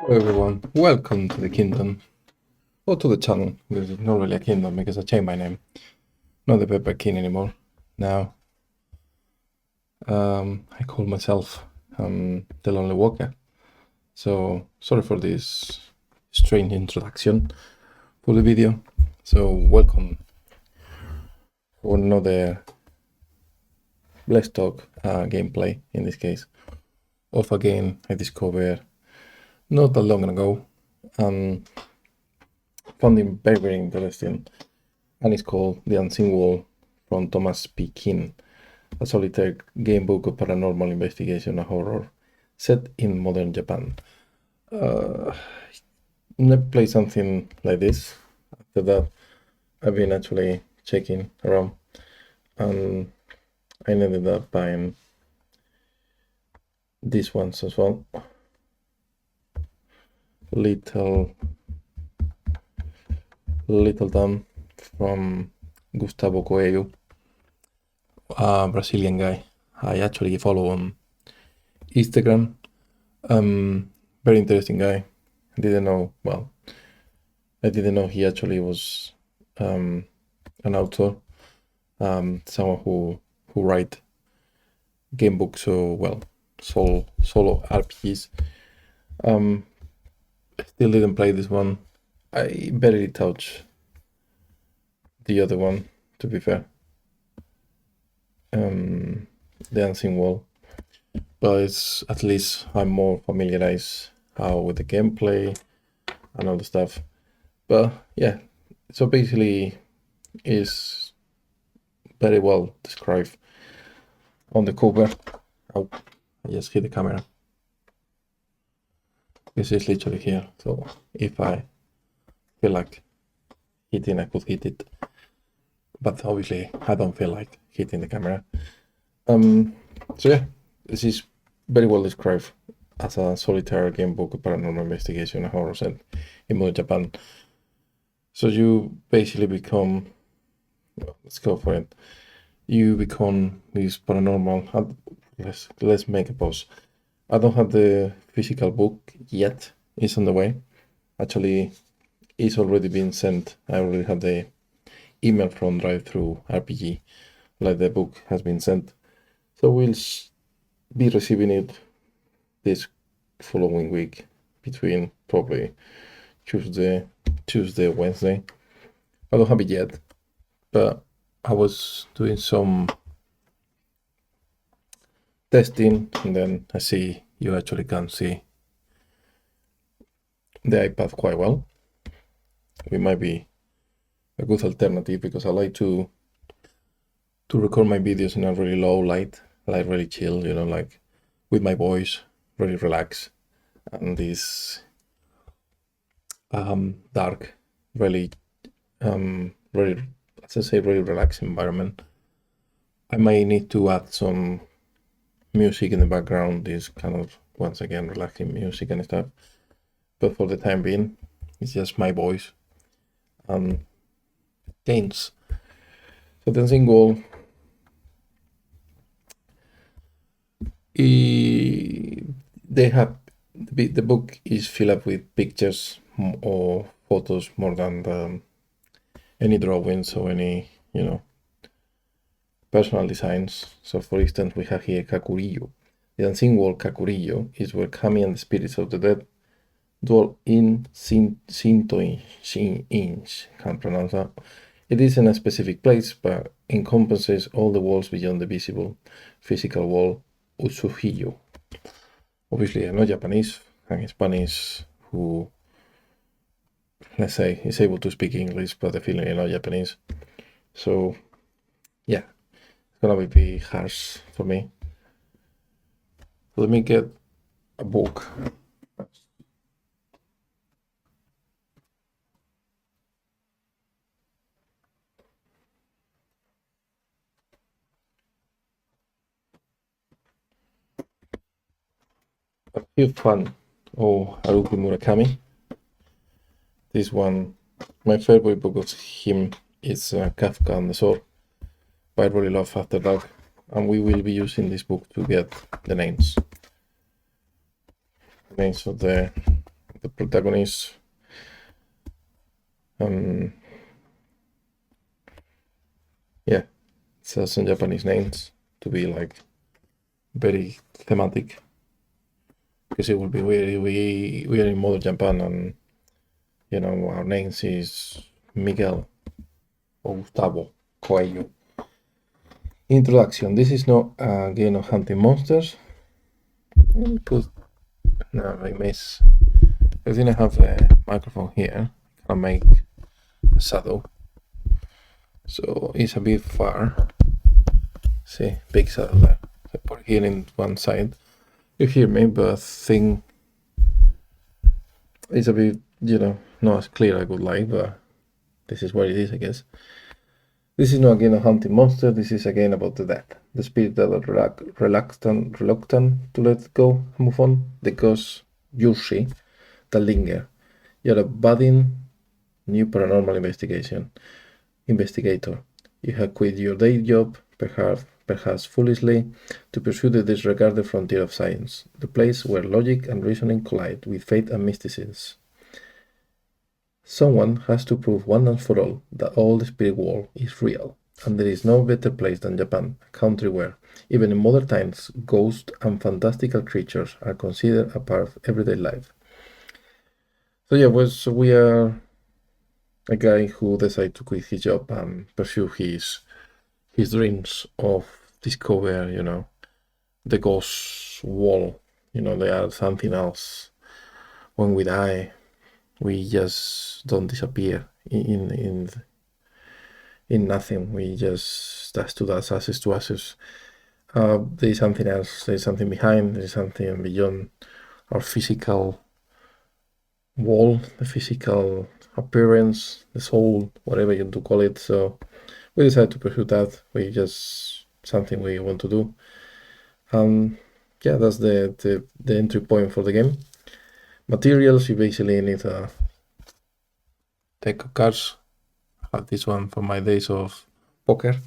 Hello everyone, welcome to the kingdom, or to the channel, because it's not really a kingdom because I changed my name. Not the Pepper King anymore. Now, I call myself the Lonely Walker. So, sorry for this strange introduction for the video. So, welcome for another Let's Talk gameplay, in this case, of a game I discovered not that long ago. Found it very, very interesting, and it's called The Unseen Wall from Thomas P. King, a solitary game book of paranormal investigation and horror set in modern Japan. Never played something like this. After that, I've been actually checking around, and I ended up buying these ones as well. Little Town from Gustavo Coelho, a Brazilian guy I actually follow on Instagram. Very interesting guy. I didn't know he actually was an author, someone who write game books, solo RPGs. Still didn't play this one. I barely touched the other one, to be fair. The Unseen Wall, but it's at least I'm more familiarized with the gameplay and all the stuff. But yeah, so basically is very well described on the cover. Oh, I just hit the camera. This is literally here, so if I feel like hitting, I could hit it, but obviously I don't feel like hitting the camera. So yeah, this is very well described as a solitary game book of paranormal investigation and horror set in modern Japan. So you basically become, let's go for it. You become this paranormal. Let's make a pause. I don't have the physical book yet. It's on the way. Actually, it's already been sent. I already have the email from Drive-Thru RPG, like the book has been sent. So we'll be receiving it this following week, between probably Tuesday, Wednesday. I don't have it yet, but I was doing some testing, and then I see you actually can see the iPad quite well. It might be a good alternative because I like to record my videos in a really low light, like really chill, like with my voice, really relaxed, and this dark, really, really, as I say, really relaxed environment. I might need to add some music in the background, this kind of, once again, relaxing music and stuff. But for the time being, it's just my voice and gains. So the Unseen Wall, they have the book is filled up with pictures or photos more than any drawings or any personal designs. So for instance, we have here Kakurillo. The Unseen Wall Kakurillo is where Kami and the spirits of the dead dwell in Shinto-inch, can't pronounce that. It is in a specific place, but encompasses all the walls beyond the visible physical wall, Utsuhiyo. Obviously, I know Japanese and Spanish who, let's say, is able to speak English, but definitely not Japanese. So, yeah, it's gonna be harsh for me. Let me get a book. A few fun. Haruki Murakami. This one, my favorite book of him is Kafka and the Sword, but I really love After Dark, and we will be using this book to get the names of the the protagonist. Yeah, it says some Japanese names to be like very thematic, because it will be we are in modern Japan, and you know our names is Miguel or Gustavo Coelho. Introduction. This is not a game of hunting monsters. No, I miss. I think I have the microphone here. I can make a shadow, so it's a bit far. See, big shadow there. I put it here in one side. You hear me, but I think it's a bit, not as clear as I would like, but this is what it is, I guess. This is not again a hunting monster. This is again about the death. The spirit that are reluctant to let go, move on. The ghosts you see that linger. You're a budding new paranormal investigator. You have quit your day job, perhaps foolishly, to pursue the disregarded frontier of science, the place where logic and reasoning collide with faith and mysticism. Someone has to prove once and for all that all the spirit world is real, and there is no better place than Japan, a country where, even in modern times, ghosts and fantastical creatures are considered a part of everyday life. So yeah, we are a guy who decided to quit his job and pursue his dreams of discover, the ghost wall. They are something else. When we die, we just don't disappear in nothing. We just dust to dust, ashes to ashes. There is something else. There is something behind. There is something beyond our physical wall, the physical appearance, the soul, whatever you want to call it. So we decided to pursue that. We just something we want to do. Yeah, that's the entry point for the game. Materials, you basically need a deck of cards. I have this one from my days of poker.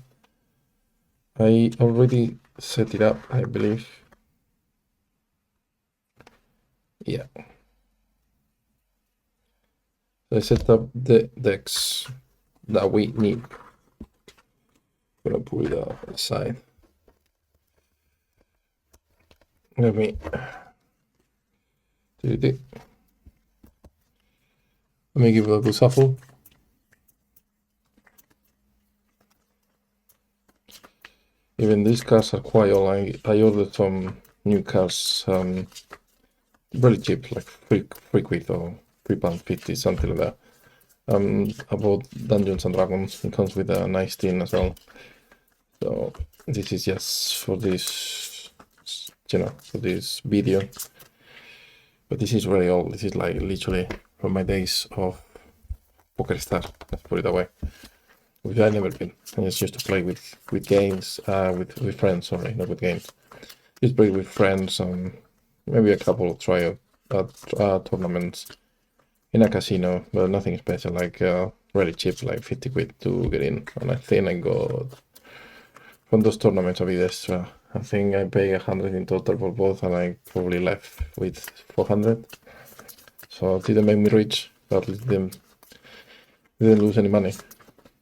I already set it up, I believe. Yeah. I set up the decks that we need. I'm gonna put it aside. Let me give it a good shuffle. Even these cards are quite old. I ordered some new cards, really cheap, like free quid or £3.50, something like that. About Dungeons and Dragons. It comes with a nice tin as well. So this is just for this, for this video. But this is really old. This is like literally from my days of Poker Star. Let's put it that way. Which I've never been. I just used to play with games, with friends. Sorry, not with games. Just play with friends and maybe a couple of trial tournaments in a casino, but nothing special. Like really cheap, like 50 quid to get in. And I think I got from those tournaments a bit extra. I think I paid 100 in total for both, and I probably left with 400. So it didn't make me rich, but at least didn't lose any money,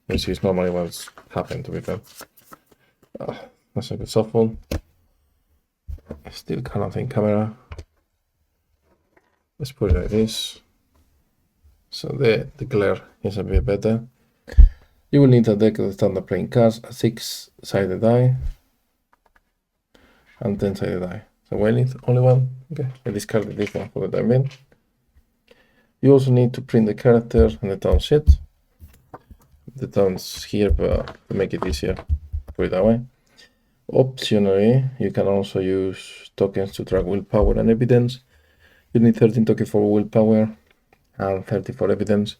which is normally what's happened, to be fair. That's a good softball. I still cannot think camera. Let's put it like this. So the glare is a bit better. You will need a deck of standard playing cards, a 6-sided die, and 10-sided die. So I need only one. Okay, I discarded this one for the time being. You also need to print the character and the town sheet. The town's here, but to make it easier, put it that way. Optionally, you can also use tokens to track willpower and evidence. You need 13 tokens for willpower and 30 for evidence.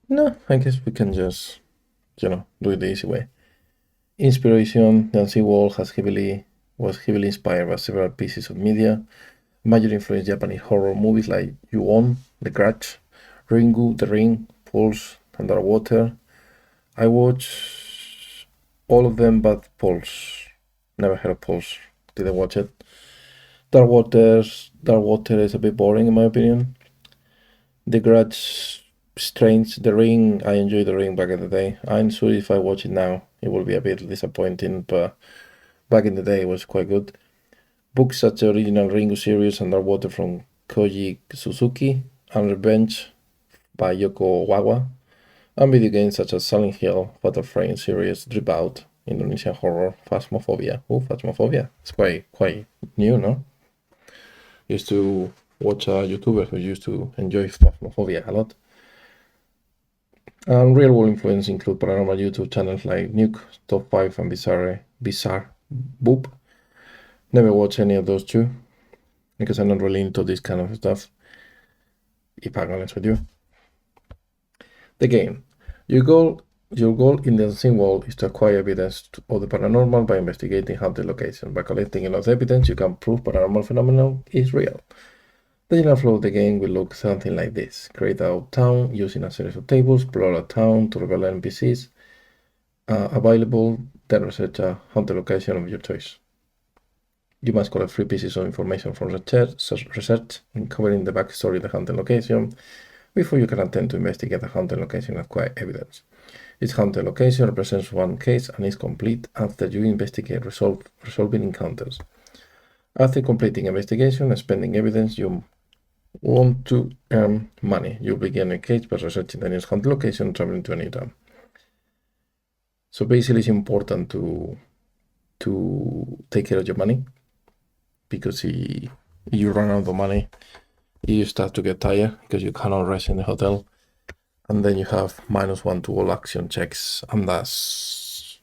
No, I guess we can just, do it the easy way. Inspiration. Nancy Wall was heavily inspired by several pieces of media. Major influenced Japanese horror movies like Ju-On, The Grudge, Ringu, The Ring, Pulse, Underwater. I watched all of them but Pulse. Never heard of Pulse. Didn't watch it. Dark Water is a bit boring in my opinion. The Grudge, Strange, The Ring. I enjoyed The Ring back in the day. I'm sure if I watch it now, it will be a bit disappointing, but back in the day it was quite good. Books such as the original Ringo series and Underwater from Koji Suzuki and Revenge by Yoko Wawa, and video games such as Silent Hill, Fatal Frame series, Drip Out, Indonesian horror, Phasmophobia. Oh, Phasmophobia. It's quite new, no? Used to watch a YouTuber who used to enjoy Phasmophobia a lot. And real world influence include paranormal YouTube channels like Nuke, Top 5, and Bizarre Boop. Never watch any of those two because I'm not really into this kind of stuff, if I'm honest with you. The game. Your goal in the unseen world is to acquire evidence of the paranormal by investigating haunted locations. By collecting enough evidence, you can prove paranormal phenomenon is real. The general flow of the game will look something like this. Create a town using a series of tables, explore a town to reveal NPCs available, then research a haunted location of your choice. You must collect 3 pieces of information from research covering the backstory of the haunted location before you can attempt to investigate a haunted location and acquire evidence. Each haunted location represents one case and is complete after you investigate resolving encounters. After completing investigation and spending evidence, you want to earn money. You begin a case by researching the nearest haunted location and traveling to a new town. So basically it's important to take care of your money, because if you run out of money, you start to get tired because you cannot rest in the hotel, and then you have -1 to all action checks, and that's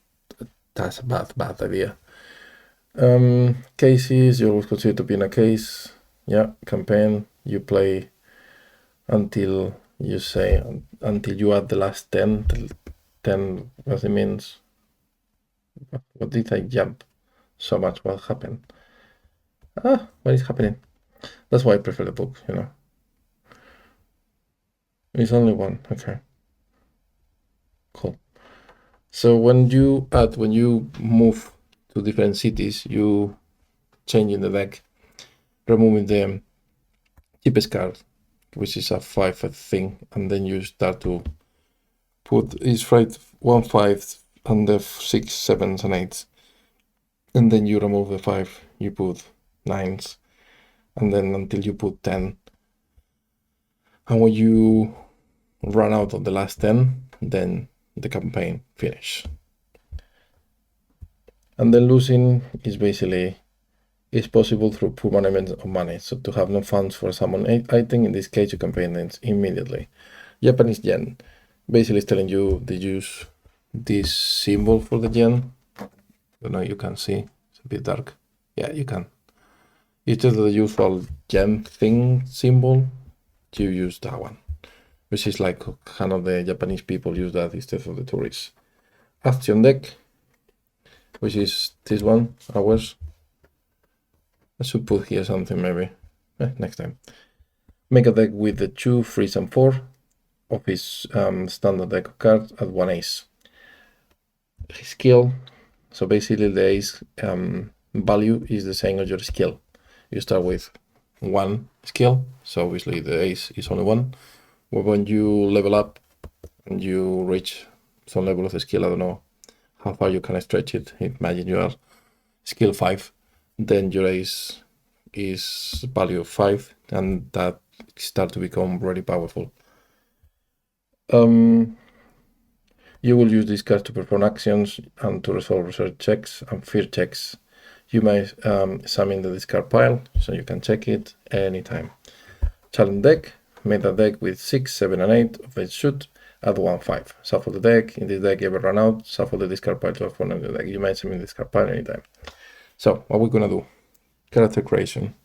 a bad idea. Cases, you always consider to be in a case. Yeah, campaign, you play until you add the last 10, what it means. What did I jump so much? What happened? What is happening? That's why I prefer the book, you know. It's only one. Okay. Cool. So when you move to different cities, you change in the deck, removing the cheapest card, which is a 5 thing, and then you start to put is right 1 5 and the 6 7s and 8s, and then you remove the 5, you put 9s, and then until you put 10, and when you run out of the last 10, then the campaign finish. And then losing is basically possible through poor management of money. So to have no funds for someone item, in this case you can pay them immediately. Japanese yen basically is telling you to use this symbol for the yen. I don't know, you can see, it's a bit dark. Yeah, you can. It's just the usual yen thing symbol, you use that one, which is like kind of the Japanese people use that instead of the tourists. Action deck, which is this one, ours. I should put here something maybe next time. Make a deck with the 2, 3s, and 4 of his standard deck of cards at 1 ace. His skill, so basically the ace value is the same as your skill. You start with 1 skill, so obviously the ace is only 1. But when you level up and you reach some level of the skill, I don't know how far you can stretch it. Imagine you are skill 5, then your ace is value 5, and that start to become really powerful. You will use this card to perform actions and to resolve research checks and fear checks. You may examine the discard pile, so you can check it anytime. Challenge deck, make a deck with 6, 7, and 8 of each suit at 1, 5. Shuffle the deck. In this deck, you ever run out, shuffle the discard pile to a front of the deck. You may examine the discard pile anytime. So, what we're gonna do? Character creation.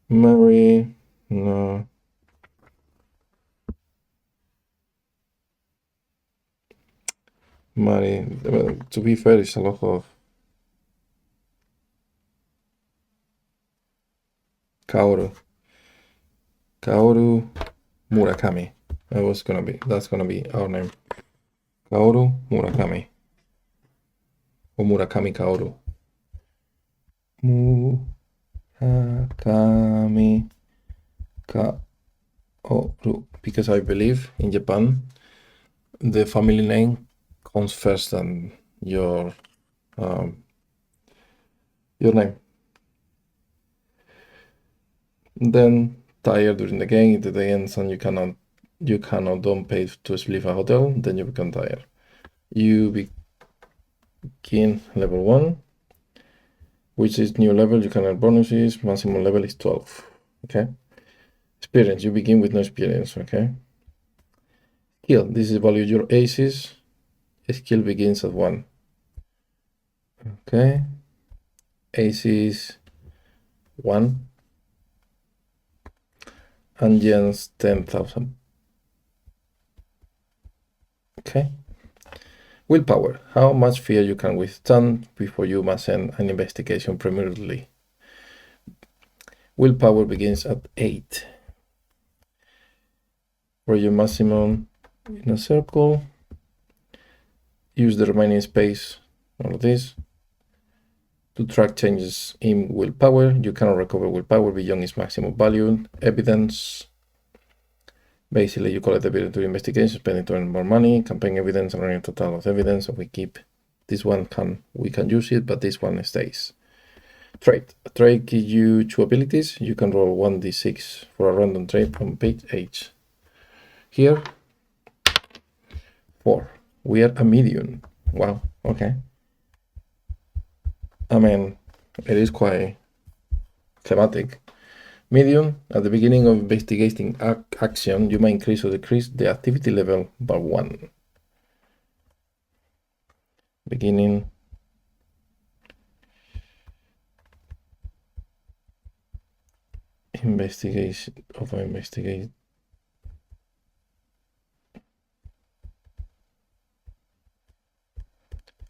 Mary, no. Mary, to be fair, it's a lot of Kaoru Murakami. That's gonna be our name. Kaoru Murakami. Or Murakami Kaoru. Murakami Kaoru. Because I believe in Japan, the family name comes first than your name. Then tired during the game, if the day ends and you cannot don't pay to sleep at a hotel, then you become tired. You begin level 1, which is new level, you can earn bonuses, maximum level is 12. Okay. Experience, you begin with no experience. Okay. Skill, this is value your aces. Skill begins at 1. Okay. Aces 1. And gens 10,000. Okay. Willpower, how much fear you can withstand before you must end an investigation prematurely. Willpower begins at 8. For your maximum in a circle, use the remaining space, all of this, to track changes in willpower. You cannot recover willpower beyond its maximum value. Evidence, basically you collect evidence to investigation, spending to earn more money. Campaign evidence, and running a total of evidence. So we keep this one, we can use it, but this one stays. Trait. A trait gives you 2 abilities. You can roll 1d6 for a random trait on page 8. Here, 4. We are a medium. Wow, okay. I mean, it is quite thematic. Medium, at the beginning of investigating action, you may increase or decrease the activity level by 1. Beginning. Investigate.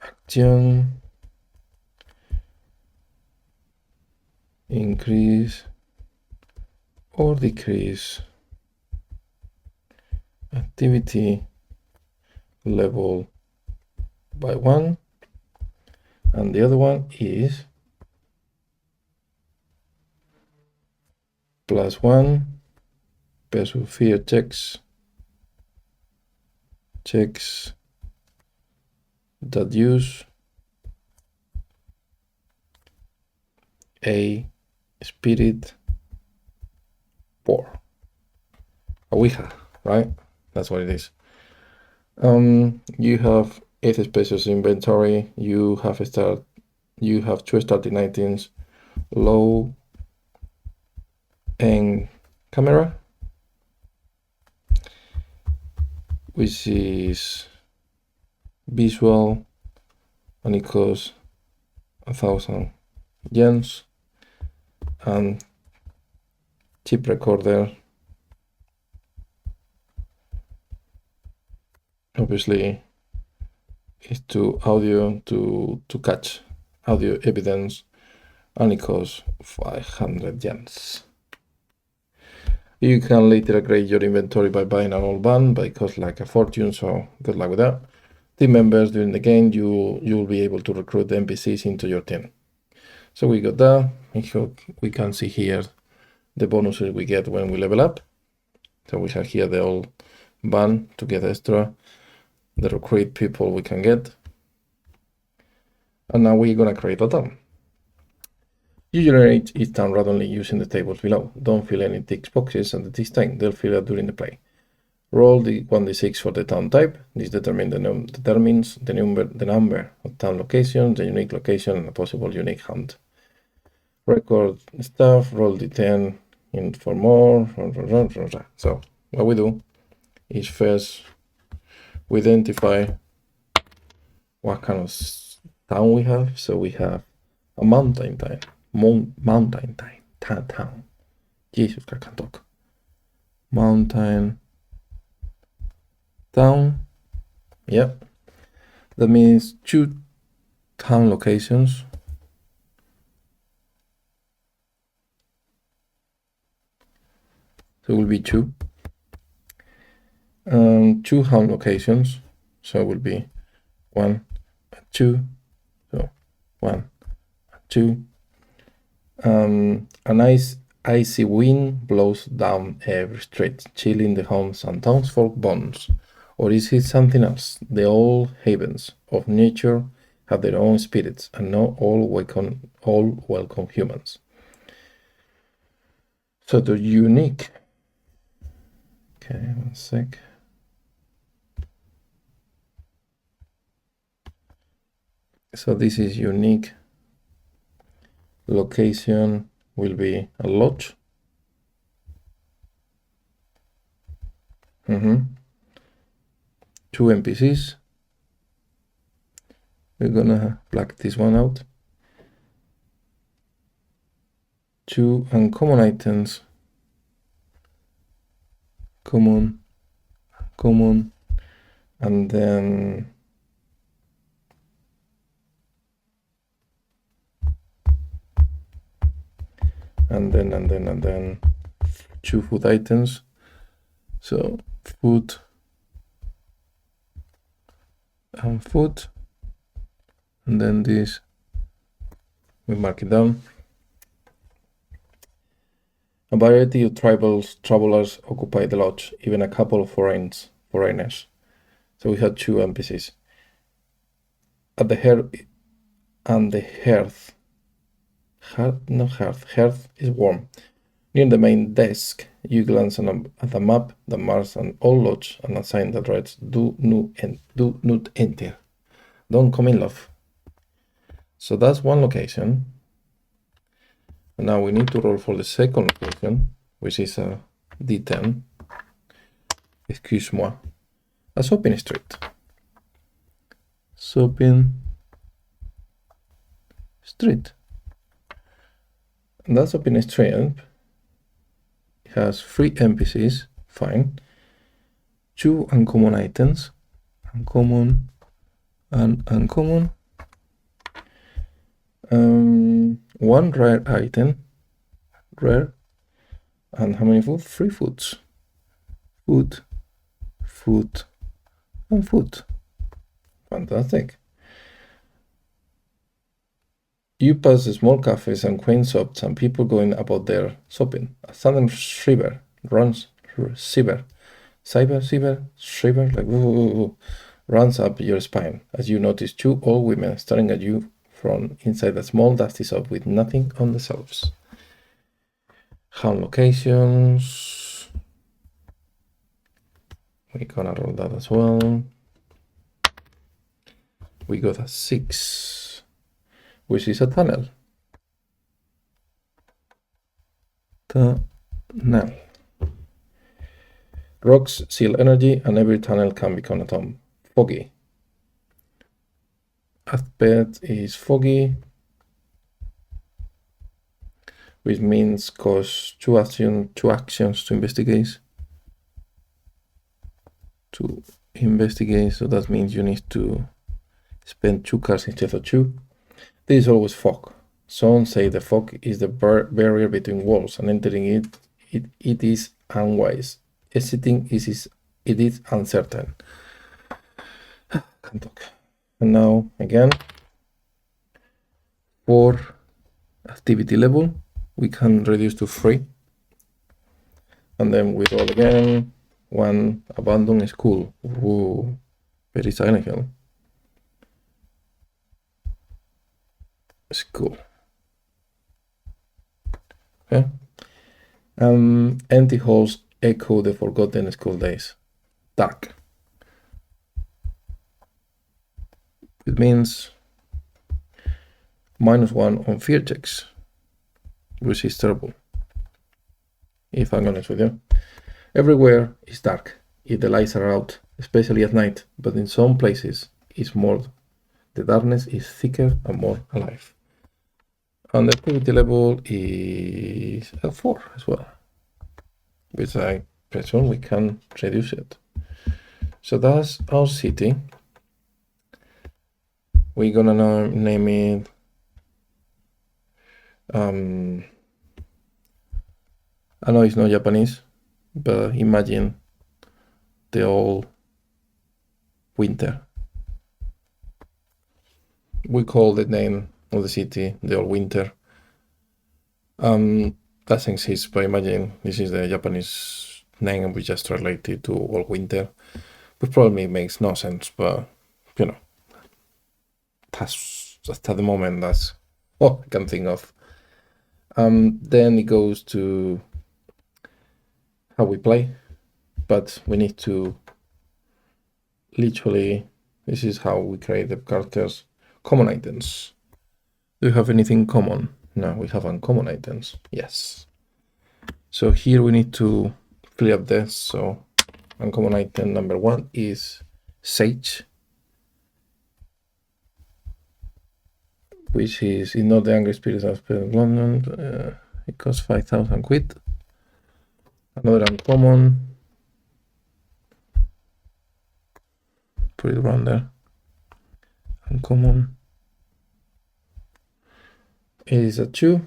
Action. Increase or decrease activity level by 1. And the other one is +1 versus fear checks that use a spirit board, a Ouija, right? That's what it is. You have 8 spaces inventory. You have 2 starting items, low end camera, which is visual, and it costs 1,000 yens, and chip recorder, obviously, is to audio to catch audio evidence, and it costs 500 yens. You can later upgrade your inventory by buying an old van, but it costs like a fortune, so good luck with that. Team members, during the game, you'll be able to recruit the NPCs into your team. So we got that. We can see here the bonuses we get when we level up. So we have here the old van to get extra, the recruit people we can get. And now we're gonna create a town. You generate each town randomly using the tables below. Don't fill any text boxes at this time. They'll fill out during the play. Roll the 1d6 for the town type. This determines the number of town locations, the unique location, and a possible unique hunt. Record stuff, roll d10 in for more. So what we do is first we identify what kind of town we have. So we have a mountain town. Town. Jesus, I can't talk. Mountain town. Yep. That means 2 town locations. So it will be 2. 2 home locations, so it will be 1 and 2, so 1 and 2. A nice icy wind blows down every street, chilling the homes and townsfolk bones. Or is it something else? The old havens of nature have their own spirits, and not all welcome humans. So the unique. Okay, 1 sec. So this is unique location will be a lodge. 2 NPCs. We're gonna black this one out. 2 uncommon items. Common, and then and then 2 food items. So food and food, and then this we mark it down. A variety of travelers occupy the lodge, even a couple of foreigners. So we had 2 NPCs. At the hearth is warm. Near the main desk, you glance at a map that marks an old lodge and a sign that reads, do not enter. Don't come in, love. So that's one location. And now we need to roll for the second location, which is a D10. Excuse-moi. A shopping street. Shopping street. And that shopping street has 3 NPCs, fine. 2 uncommon items, uncommon and uncommon. 1 rare item, rare. And how many food? 3 foods. Food, and food. Fantastic. You pass small cafes and quaint shops and people going about their shopping. A sudden shiver runs runs up your spine as you notice 2 old women staring at you from inside a small dusty shop with nothing on the shelves. Home locations. We're gonna roll that as well. We got a 6, which is a tunnel. Rocks seal energy, and every tunnel can become a tomb. Foggy. Aspect is foggy, which means cause 2 actions to investigate. So that means you need to spend 2 cards instead of 2. This is always fog. Some say the fog is the barrier between worlds, and entering it is unwise. Exiting it is uncertain. Can't talk. And now again, for activity level, we can reduce to 3. And then we roll again. 1 abandoned school. Ooh, very Silent Hill. School. Okay. Empty halls echo the forgotten school days. Dark. It means -1 on fear checks, which is terrible, if I'm honest with you. Everywhere is dark if the lights are out, especially at night, but in some places it's more. The darkness is thicker and more alive. And the activity level is a 4 as well, which I presume we can reduce it. So that's our city. We're gonna name it I know it's not Japanese, but imagine the old winter. We call the name of the city the old winter. Doesn't exist, but imagine this is the Japanese name and we just translate it to old winter, which probably makes no sense, but you know, that's just at the moment that's all I can think of. Then it goes to how we play, but we need to literally, this is how we create the characters. Common items. Do you have anything common? No, we have uncommon items. Yes. So here we need to fill up this. So uncommon item number 1 is sage, which is not the angry spirits of London. It costs 5,000 quid. Another uncommon. Put it around there. Uncommon is a 2.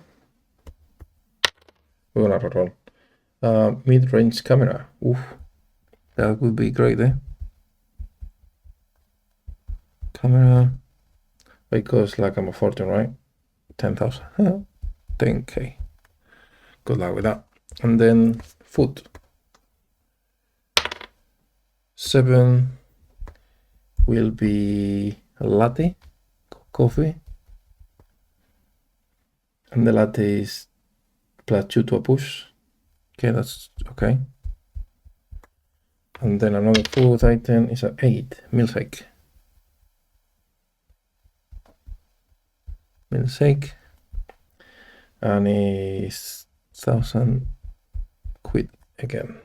We're gonna roll. Mid-range camera. Oof, that would be great, eh? Camera. It costs like I'm a fortune, right? 10,000. 10k. Good luck with that. And then food. 7 will be a latte, coffee. And the latte is +2 to a push. Okay, that's okay. And then another food item is an 8 milkshake. Milkshake. And it's 1,000 quid again.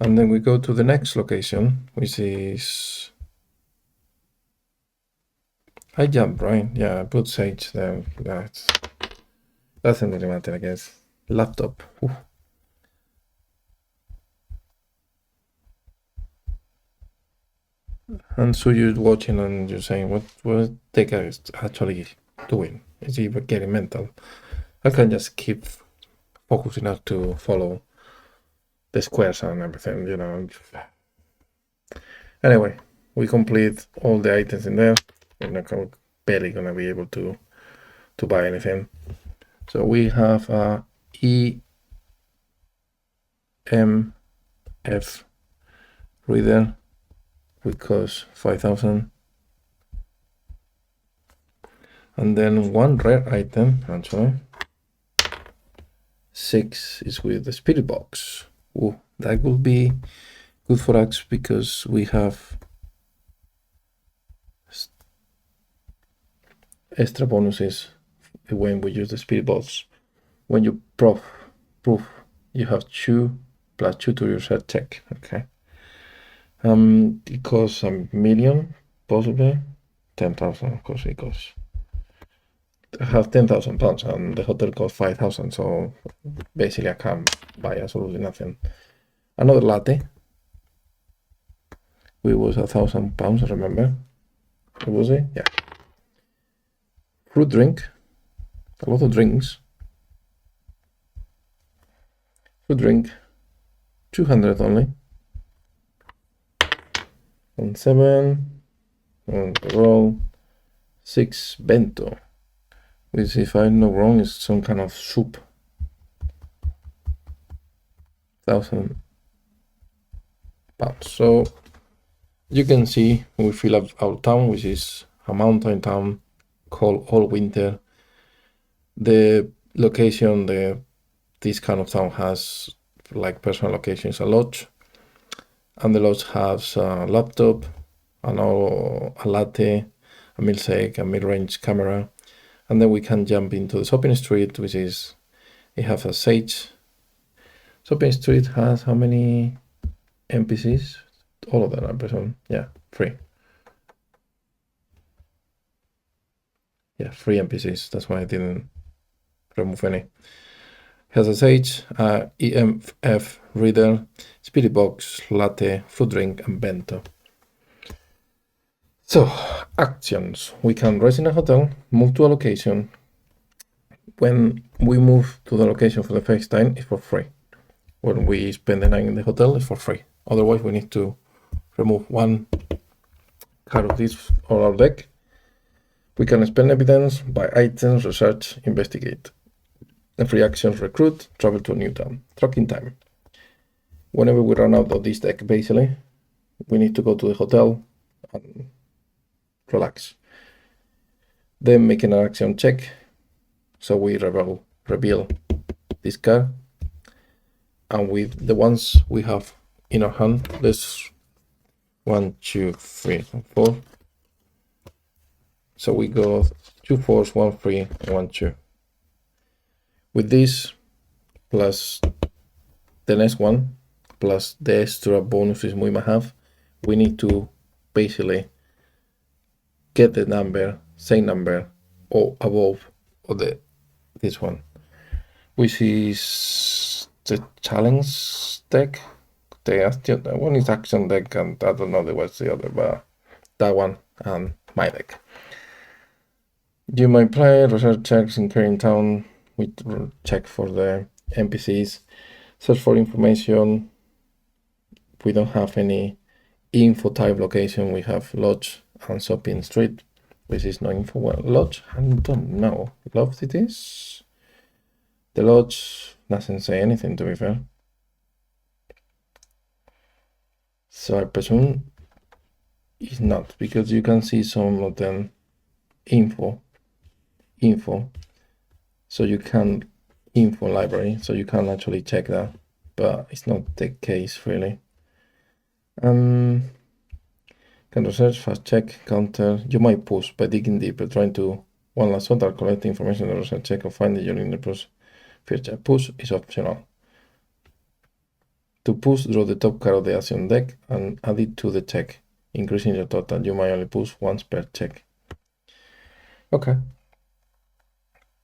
And then we go to the next location, which is, I jumped, right? Yeah, I put sage there. That doesn't really matter, I guess. Laptop. Ooh. And so you're watching and you're saying, what the guy is actually doing? Is he getting mental? I can just keep focusing out to follow the squares and everything, you know. Anyway, we complete all the items in there. We're not barely gonna be able to buy anything. So we have a EMF reader, which costs 5,000. And then one rare item, actually. 6 is with the spirit box. Ooh, that will be good for us because we have extra bonuses when we use the spirit box. When you proof, you have 2 + 2 to your set check. Okay. It costs $1 million, possibly 10,000. Of course, it costs. I have 10,000 pounds, and the hotel costs 5,000. So basically, I can't buy absolutely nothing. Another latte. It was 1,000 pounds. I remember. What was it? Yeah. Fruit drink. A lot of drinks. Fruit drink. 200 only. And 7. And roll 6 bento. Which, if I'm not wrong, is some kind of soup. 1,000 pounds. So you can see we fill up our town, which is a mountain town called All Winter. The location, this kind of town has like personal locations, a lodge, and the lodge has a laptop, a latte, a milkshake, a mid-range camera. And then we can jump into the shopping street, which is, it has a sage. Shopping street has how many NPCs? All of them, I presume. Yeah, 3. Yeah, 3 NPCs. That's why I didn't remove any. It has a sage, EMF reader, spirit box, latte, food drink, and bento. So, actions. We can rest in a hotel, move to a location. When we move to the location for the first time, it's for free. When we spend the night in the hotel, it's for free. Otherwise, we need to remove one card of this on our deck. We can spend evidence, buy items, research, investigate. And free actions, recruit, travel to a new town. Trucking time. Whenever we run out of this deck, basically, we need to go to the hotel and relax. Then make an action check. So we reveal this card. And with the ones we have in our hand, let's 1, 2, 3, and 4. So we go 2 4s, 1 3, and 1 2. With this, plus the next one, plus the extra bonuses we might have, we need to basically get the number, same number, or above of this one, which is the challenge deck. The one is action deck, and I don't know what's the other, but that one and my deck. You might play research checks in current town. We check for the NPCs, search for information. We don't have any info type location. We have lodge and shopping street, which is no info. Well, lodge, I don't know. Lodge it is. The lodge doesn't say anything, to be fair. So I presume it's not, because you can see some of them info. So you can info library, so you can actually check that, but it's not the case really. Can research, fast check, counter. You might push by digging deeper, trying to one last shot or collect information in the research check or find it during the push. Feature push is optional. To push, draw the top card of the action deck and add it to the check, increasing your total. You might only push once per check. Okay.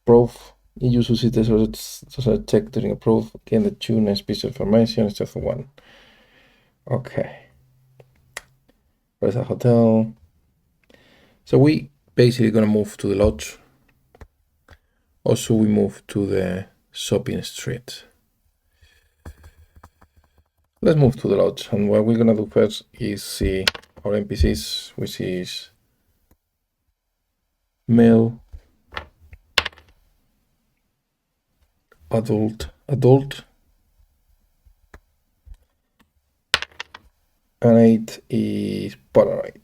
Proof. You use it as a check during a proof. Gain the 2 next piece of information instead of 1. Okay. Where's the hotel? So we basically gonna move to the lodge. Also, we move to the shopping street. Let's move to the lodge, and what we're gonna do first is see our NPCs, which is male, adult, and 8 is paranoid.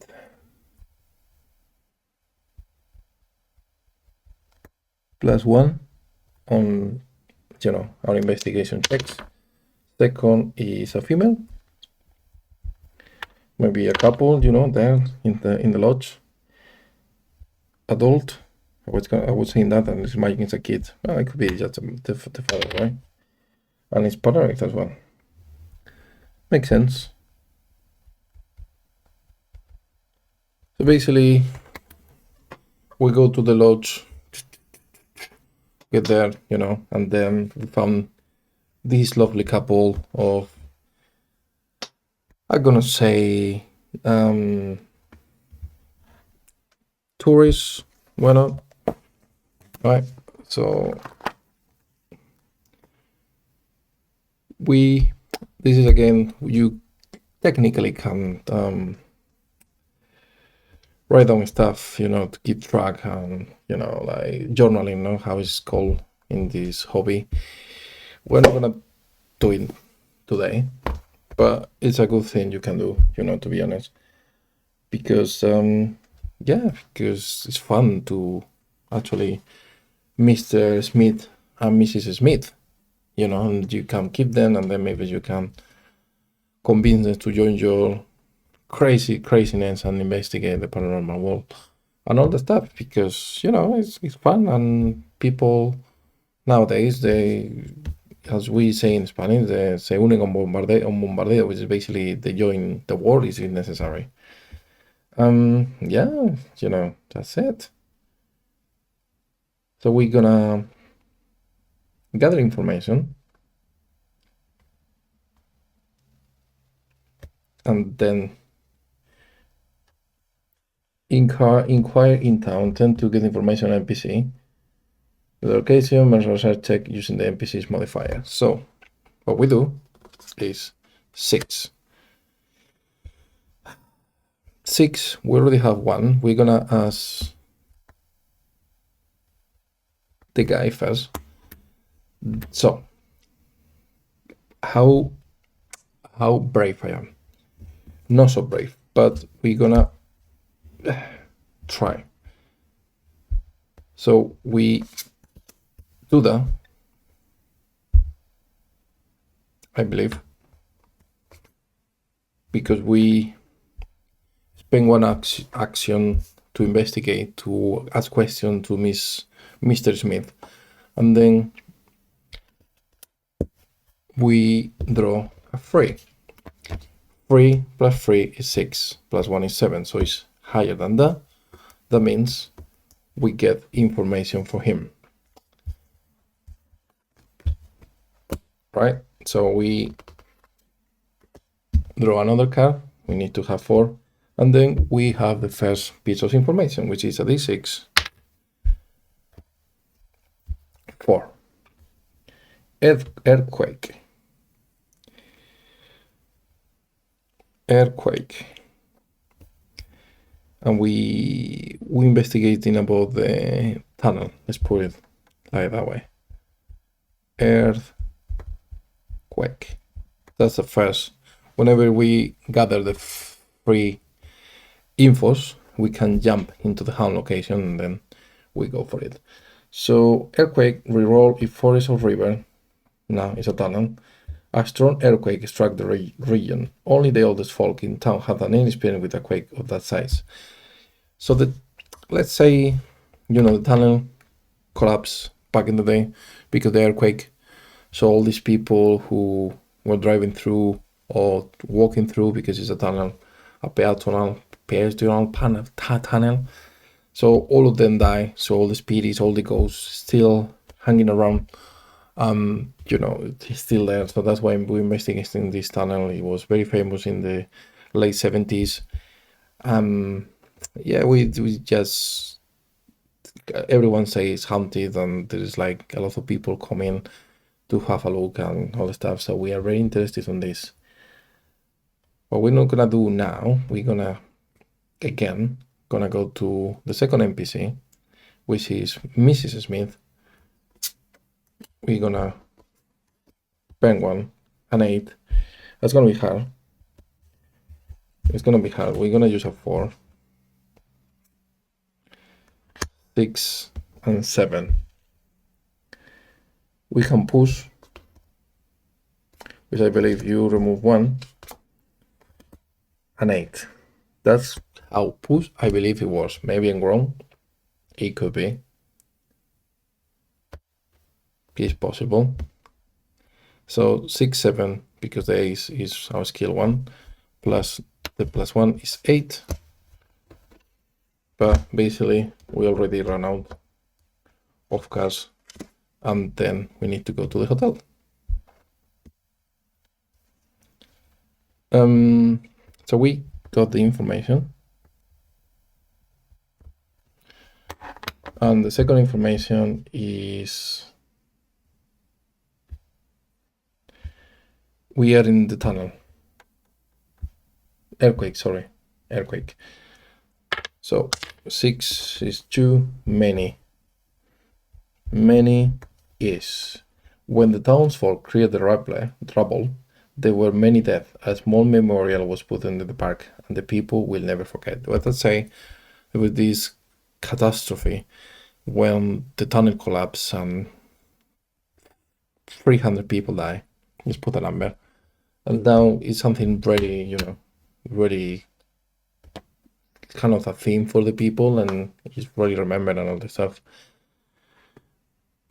+1 on, our investigation checks. Second is a female, maybe a couple, there in the lodge. Adult, I was saying that, and it's imagining it's a kid. Well, it could be just the father, right? And it's paranoid as well. Makes sense. So basically, we go to the lodge, get there, and then we found this lovely couple of, I'm gonna say, tourists. Why not? Right. So this is again, you technically can write down stuff, to keep track and like journaling, how it's called in this hobby. We're not gonna do it today, but it's a good thing you can do, to be honest, because because it's fun to actually Mr. Smith and Mrs. Smith, and you can keep them, and then maybe you can convince them to join your craziness and investigate the paranormal world and all the stuff, because it's fun, and people nowadays, they, as we say in Spanish, they se unen a un bombardeo, which is basically they join the war if necessary. That's it. So we're gonna gather information and then inquire in town, tend to get information on NPC. The location, research check using the NPC's modifier. So what we do is 6. 6, we already have one. We're gonna ask the guy first. So, how brave I am? Not so brave, but we're gonna try. So we do that, I believe, because we spend one action to investigate, to ask questions to Mr. Smith, and then we draw a 3. 3 plus 3 is 6, plus 1 is 7, so it's higher than that. That means we get information for him, right? So we draw another card. We need to have 4, and then we have the first piece of information, which is a d6. 4. Earthquake. And we investigating about the tunnel. Let's put it like that way. Earthquake. That's the first. Whenever we gather the 3 infos, we can jump into the home location and then we go for it. So earthquake, reroll if forest or river. Now it's a tunnel. A strong earthquake struck the region. Only the oldest folk in town had any experience with a quake of that size. So let's say, the tunnel collapsed back in the day because of the earthquake. So all these people who were driving through or walking through, because it's a tunnel, a pedestrian tunnel. So all of them die. So all the spirits, all the ghosts still hanging around. It's still there. So that's why we're investigating this tunnel. It was very famous in the late 70s. We just, everyone says it's haunted, and there's like a lot of people coming to have a look and all the stuff. So we are very interested in this. What we're not gonna do now, we're gonna go to the second NPC, which is Mrs. Smith. We're gonna bang an 8. That's gonna be hard. It's gonna be hard. We're gonna use a 4, 6, and 7. We can push, which I believe you remove 1, an 8. That's how push I believe it was. Maybe I'm wrong. It could be. It's possible. So 6, 7, because the ace is our skill 1, plus the +1 is 8. But basically we already ran out of cards, and then we need to go to the hotel. So we got the information, and the second information is we are in the tunnel. Earthquake. So 6 is too many. Many is when the townsfolk created the trouble, there were many deaths. A small memorial was put into the park, and the people will never forget. But let's say there was this catastrophe when the tunnel collapsed and 300 people die. Just put a number. And now it's something very, very kind of a theme for the people, and it's really remembered and all this stuff.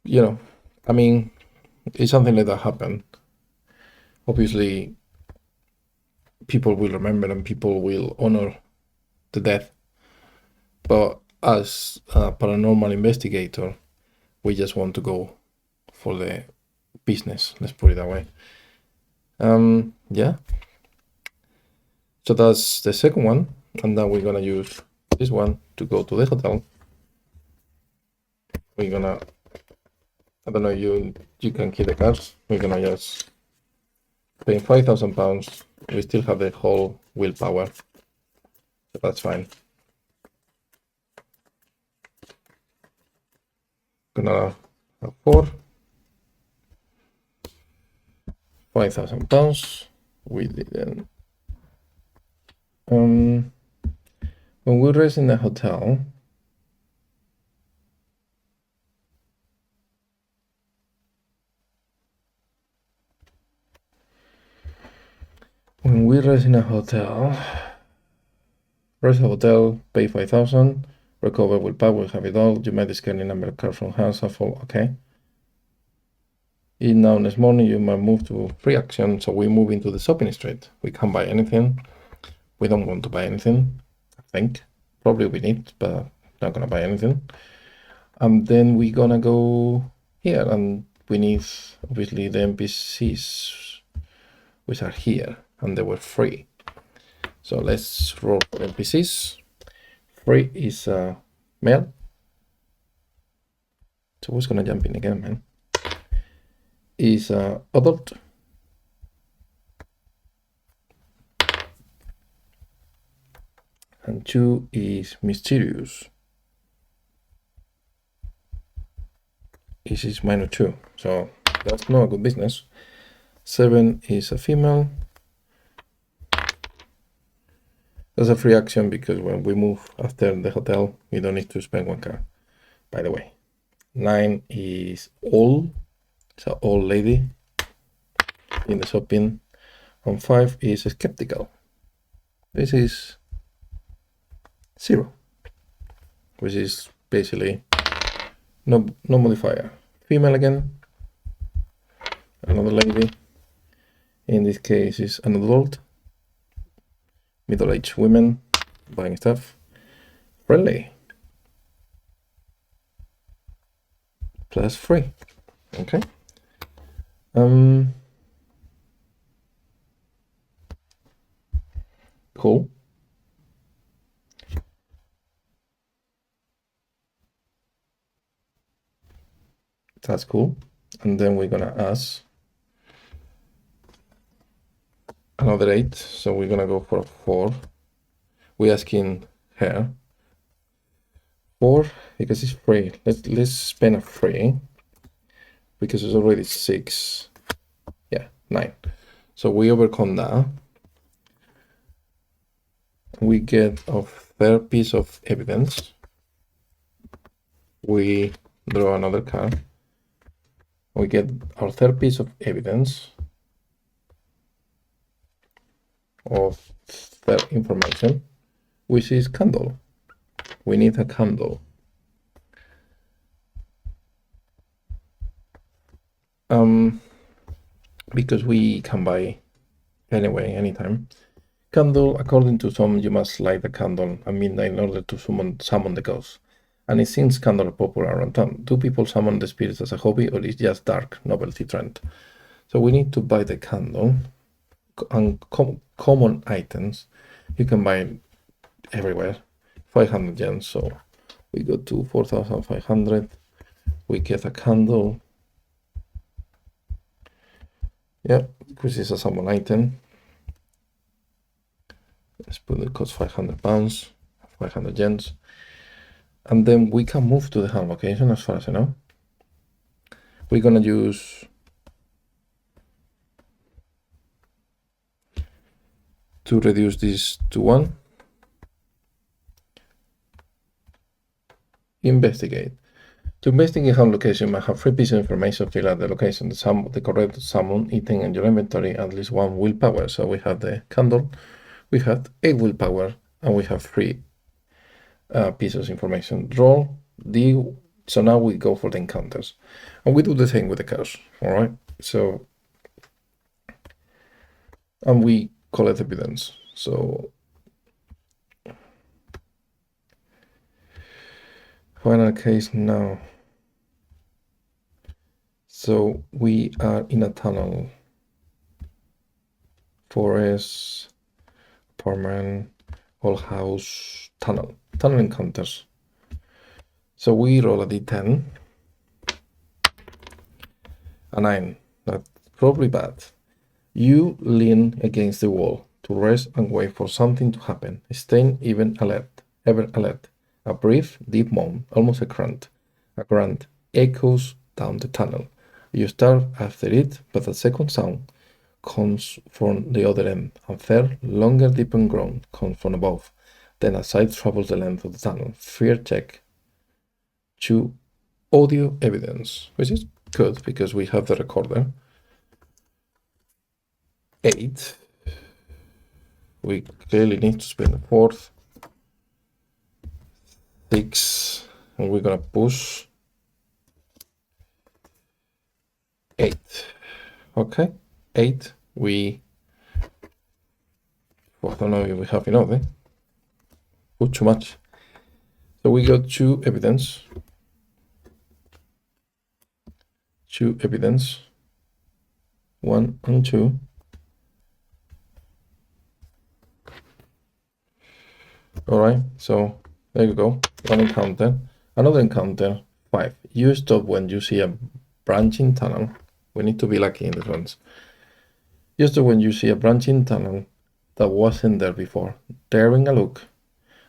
It's something like that happened. Obviously, people will remember and people will honor the death. But as a paranormal investigator, we just want to go for the business. Let's put it that way. So that's the second one, and now we're gonna use this one to go to the hotel. We're gonna, I don't know, you can keep the cards. We're gonna just pay £5,000. We still have the whole willpower. So that's fine. Gonna have 5,000 pounds. We didn't. When we rest in the hotel, rest hotel, pay 5,000, recover willpower, have it all. You might discard a number of cards from hand, shuffle. Okay. Now next morning you might move to free action, so we move into the shopping street. We can't buy anything. We don't want to buy anything, I think. Probably we need, but not gonna buy anything. And then we're gonna go here, and we need obviously the NPCs which are here, and they were free. So let's roll for NPCs. Free is male. So who's gonna jump in again, man? Is adult. And 2 is mysterious. This is -2, so that's not a good business. 7 is a female. That's a free action because when we move after the hotel, we don't need to spend 1 card, by the way. 9 is old. It's an old lady in the shopping. And 5 is skeptical. This is 0, which is basically no modifier. Female again, another lady. In this case is an adult, middle-aged women buying stuff. Friendly, plus free. Okay. Cool. That's cool. And then we're gonna ask another 8. So we're gonna go for a 4. We're asking her 4 because it's free. Let's spend a free because it's already 6. Yeah, 9. So we overcome that. We get a third piece of evidence. We draw another card. We get our third piece of evidence of third information, which is candle. We need a candle. Because we can buy anyway, anytime. Candle, according to some, you must light a candle at midnight in order to summon the ghost. And it seems candle are popular around town. Do people summon the spirits as a hobby, or is just dark novelty trend? So we need to buy the candle. And common items you can buy everywhere. 500 yen. So we go to 4,500. We get a candle. Yeah, which is a summon item. Let's put the cost 500 pounds, 500 yens. And then we can move to the hand location as far as I know. We're gonna use to reduce this to 1. Investigate. To investigate hand location, you might have 3 pieces of information. Fill out the location, the correct summon item in your inventory, at least 1 willpower. So we have the candle, we have 8 willpower, and we have 3 pieces of information. Roll D. So now we go for the encounters, and we do the same with the cards. All right. So, and we collect evidence. So, final case now. So we are in a tunnel. Forest, apartment, old house, tunnel encounters. So we roll a d10. A 9. That's probably bad. You lean against the wall. to rest and wait for something to happen, staying ever alert. A brief, deep moan, almost a grunt, echoes down the tunnel. You start after it, but a second sound comes from the other end. A third, longer, deeper groan comes from above. Then a sigh travels the length of the tunnel. Fear check to audio evidence, which is good because we have the recorder. 8. We clearly need to spin the fourth. 6. And we're gonna push 8. Okay, 8. I don't know if we have enough, eh? Put too much. So we got 2 evidence. 2 evidence. 1 and 2. Alright, so there you go. One encounter. Another encounter. 5. You stop when you see a branching tunnel. We need to be lucky in this ones. You stop when you see a branching tunnel that wasn't there before. Daring a look,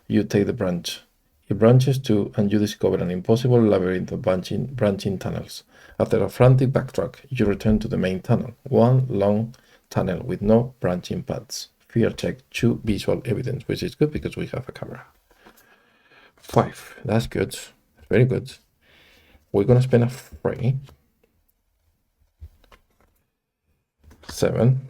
you take the branch. It branches too, and you discover an impossible labyrinth of branching tunnels. After a frantic backtrack, you return to the main tunnel. One long tunnel with no branching paths. Fear check 2 visual evidence, which is good because we have a camera. 5. That's good. Very good. We're gonna spend a 3. 7.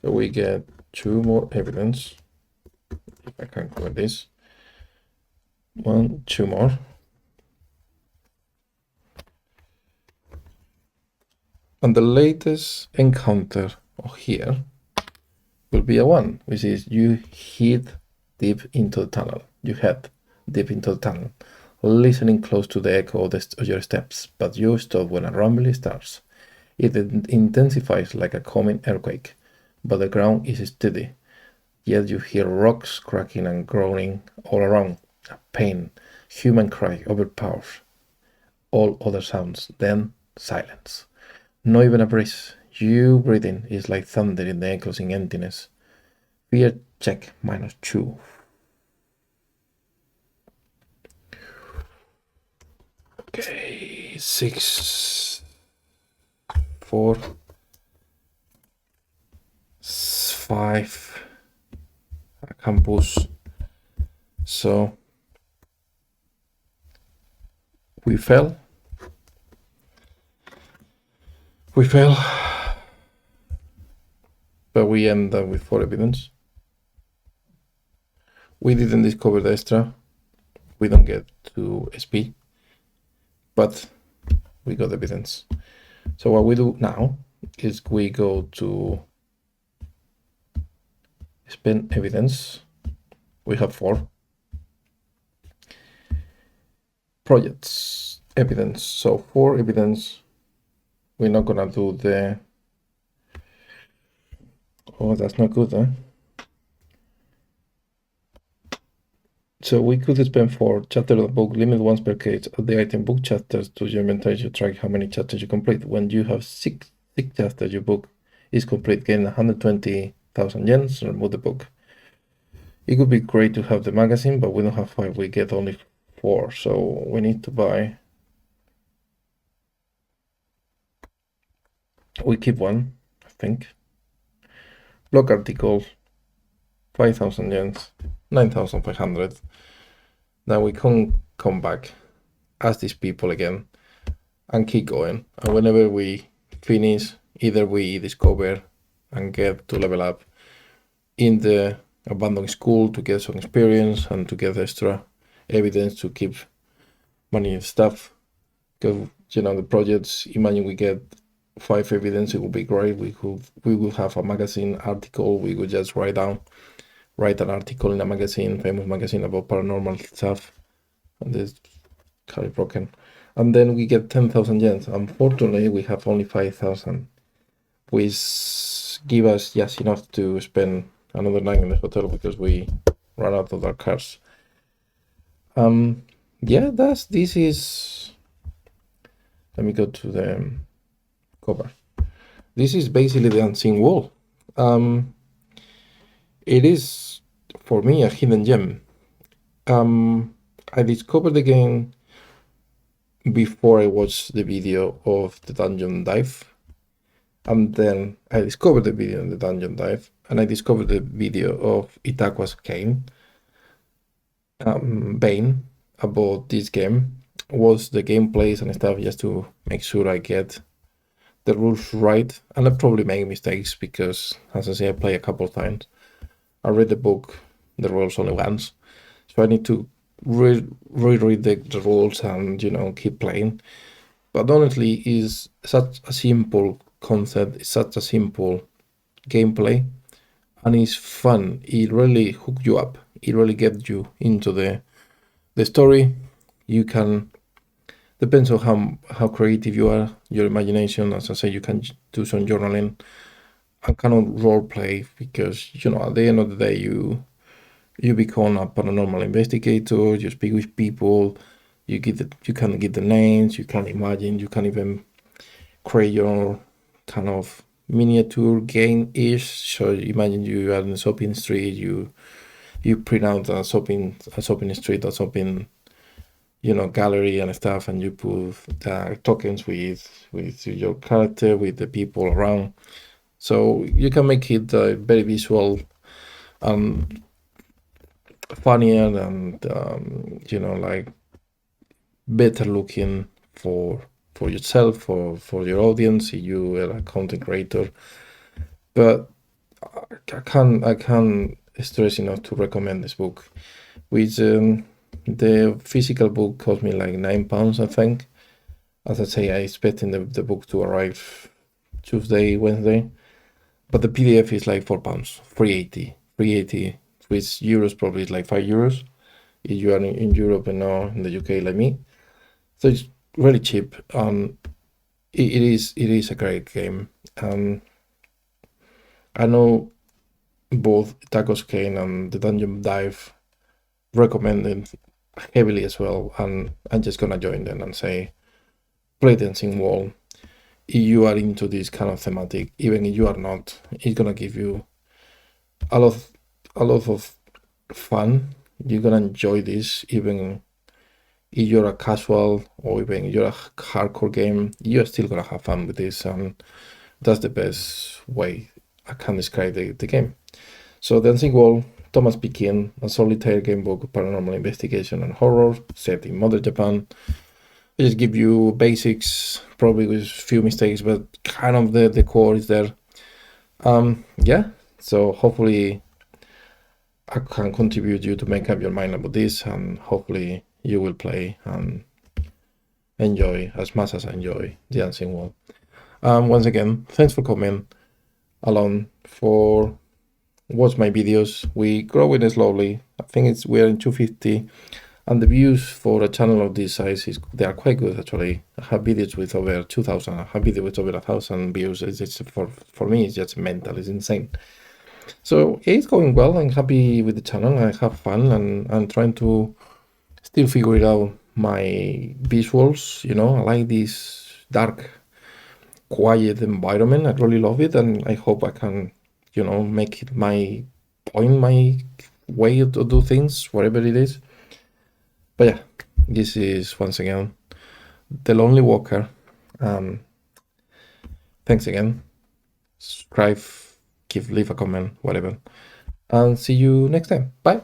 So we get 2 more evidence. If I can cover this. 1, 2 more. And the latest encounter here will be a 1, which is you head deep into the tunnel. You head deep into the tunnel, listening close to the echo of your steps, but you stop when a rumbling starts. It intensifies like a coming earthquake, but the ground is steady. Yet you hear rocks cracking and groaning all around. A pain, human cry overpowers all other sounds. Then silence. Not even a breeze. You breathing is like thunder in the enclosing emptiness. Fear check -2. Okay, 6, 4, 5. I can push. So we fell. But we end up with 4 evidence. We didn't discover the extra. We don't get to SP, but we got evidence. So what we do now is we go to spend evidence. We have 4 projects evidence. So 4 evidence. We're not gonna do the. Oh, that's not good, huh? So we could spend 4 chapters of the book, limit once per case of the item book chapters to your inventory to track how many chapters you complete. When you have 6 chapters, your book is complete, gain 120,000 yens, remove the book. It would be great to have the magazine, but we don't have 5, we get only 4, so we need to buy. We keep 1, I think. Blog article, 5,000 yens, 9,500. Now we can come back, ask these people again, and keep going. And whenever we finish, either we discover and get to level up in the abandoned school to get some experience and to get extra evidence to keep money and stuff. Because, you know, the projects, imagine we get 5 evidence, it would be great. We will have a magazine article. We would just write an article in a magazine, famous magazine about paranormal stuff, and this carry broken. And then we get 10,000 yens. Unfortunately, we have only 5,000, which give us just enough to spend another night in the hotel because we ran out of our cars. Yeah, this is. Let me go to the cover. This is basically the unseen wall. It is, for me, a hidden gem. I discovered the game before I watched the video of the dungeon dive. And then I discovered the video of the dungeon dive, and I discovered the video of Itaqua's Bane about this game. Was the gameplays and stuff, just to make sure I get the rules right. And I probably make mistakes because, as I say, I play a couple of times. I read the book, the rules only once, so I need to reread the rules and keep playing. But honestly, it's such a simple concept, it's such a simple gameplay, and it's fun. It really hooks you up. It really gets you into the story. You can, depends on how creative you are, your imagination. As I say, you can do some journaling and kind of role play, because at the end of the day, you become a paranormal investigator. You speak with people. You can get the names. You can imagine. You can even create your kind of miniature game-ish. So imagine you are in a shopping street. You print out a shopping street, a shopping gallery and stuff, and you put tokens with your character, with the people around. So you can make it very visual and funnier, and like better looking for yourself, for your audience, if you are a content creator. But I can't stress enough to recommend this book, which the physical book cost me like £9, I think. As I say, I expecting the book to arrive Tuesday, Wednesday, but the PDF is like £4, 380, which euros probably is like €5 if you are in Europe and not in the UK like me. So it's really cheap. It is a great game. I know both Tacos Kane and the Dungeon Dive recommended heavily as well, and I'm just gonna join them and say, play Dancing Wall. If you are into this kind of thematic, even if you are not, it's gonna give you a lot of fun. You're gonna enjoy this, even if you're a casual or even if you're a hardcore game. You're still gonna have fun with this, and that's the best way I can describe the game. So Dancing Wall, Thomas Pikin, a solitaire game book, paranormal investigation and horror set in modern Japan. I just give you basics, probably with a few mistakes, but kind of the core is there. Yeah, so hopefully I can contribute you to make up your mind about this, and hopefully you will play and enjoy as much as I enjoy the Dancing Wall. Once again, thanks for coming along for watch my videos. We growing slowly. I think we're in 250, and the views for a channel of this size they are quite good actually. I have videos with over 2,000. I have videos with over 1,000 views. It's for me, it's just mental. It's insane. So it's going well. I'm happy with the channel. I have fun, and I'm trying to still figure out my visuals. I like this dark, quiet environment. I really love it, and I hope I can make it my point, my way to do things, whatever it is. But yeah, this is once again The Lonely Walker. Thanks again. Subscribe, leave a comment, whatever, and see you next time. Bye.